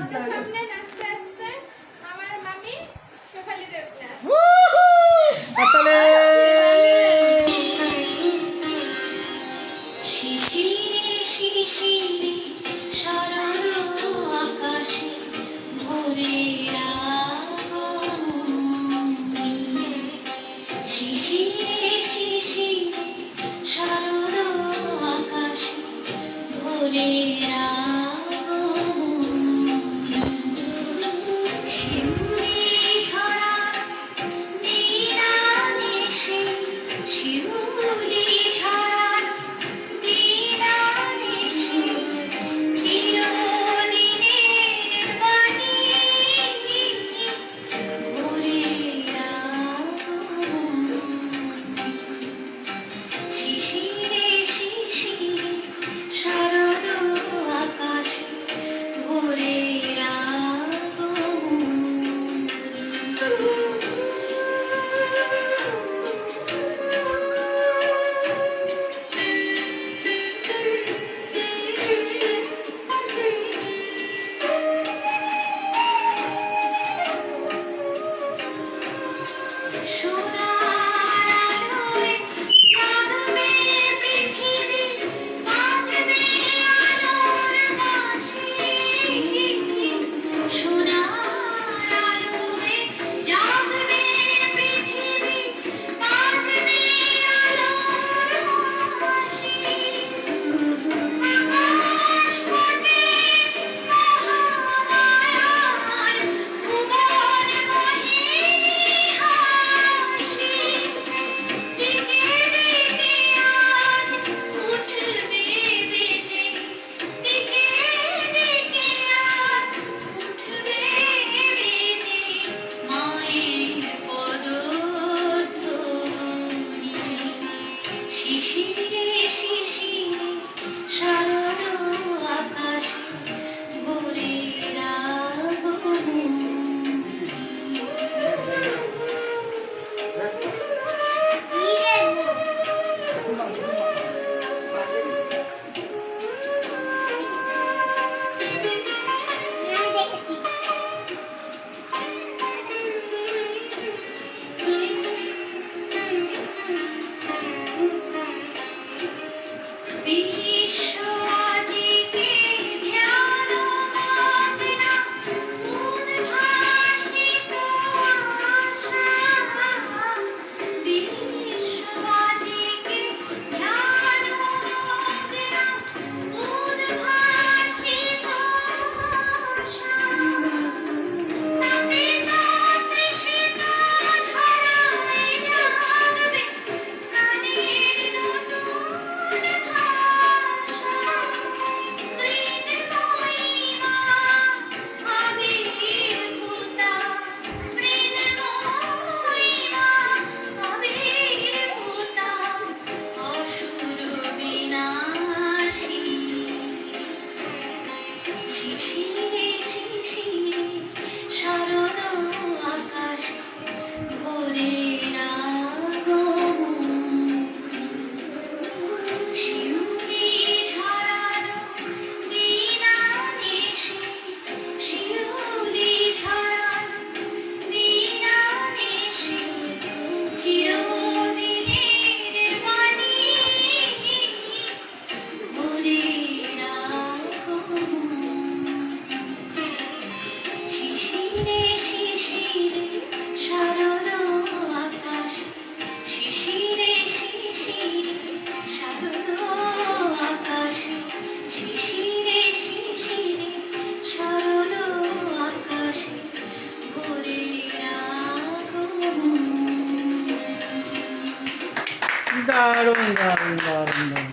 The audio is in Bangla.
আমাদের সামনে নাচতে আসছে আমার মামি শেফালি দেবনাথ। হাততালি। শিশিরে শিশিরে শরৎ আকাশে ভোরের আগমনী। শিশিরে শিশিরে শরৎ আকাশে ভোরের আগমনী। শিউলি ঝরা দিনানিশি, শিউলি ঝরা দিনানিশি, চিরদিনের বাণী ভোরের আগমনী। শিশিরে শিশিরে শরৎ আকাশে ভোরের আগমনী। সোনার আলোয় জাগবে পৃথিবী, বাজবে আলোর বাঁশি। সোনার আলোয় জাগবে পৃথিবী, বাজবে আলোর বাঁশি। আকাশ ফোটে মহামায়ার, ভুবন মোহিনী হাসি। দিকে দিকে আজ উঠবে বেজে, দিকে দিকে আজ উঠবে বেজে মায়ের পদধ্বনি। শিশিরে শিশিরে শরৎ আকাশে ভোরের আগমনী। বিশ্ব আজিকে ধ্যান মগ্ন, উদ্ভাসিত আশা। বিশ্ব আজিকে ধ্যান মগ্ন, উদ্ভাসিত আশা। তাপিত তৃষিত ধরায় জাগবে প্রাণের নতুন ভাষা। মৃন্ময়ী মা আবির্ভূতা, মৃন্ময়ী মা আবির্ভূতা, অসুর বিনাশী। শিশিরে শিশিরে শরৎ আকাশে ভোরের আগমনী। শিউলি ঝরানো দিনানিশি, শিউলি ঝরানো দিনানিশি, চিরদিনের বাণী ভোরের আগমনী। শিশিরে শিশিরে শরৎ আকাশে, শিশিরে শিশিরে শরৎ আকাশে, শিশিরে শিশিরে শরৎ আকাশে ভোরের আগমনী। দারুণ দারুণ দারুণ দারুণ।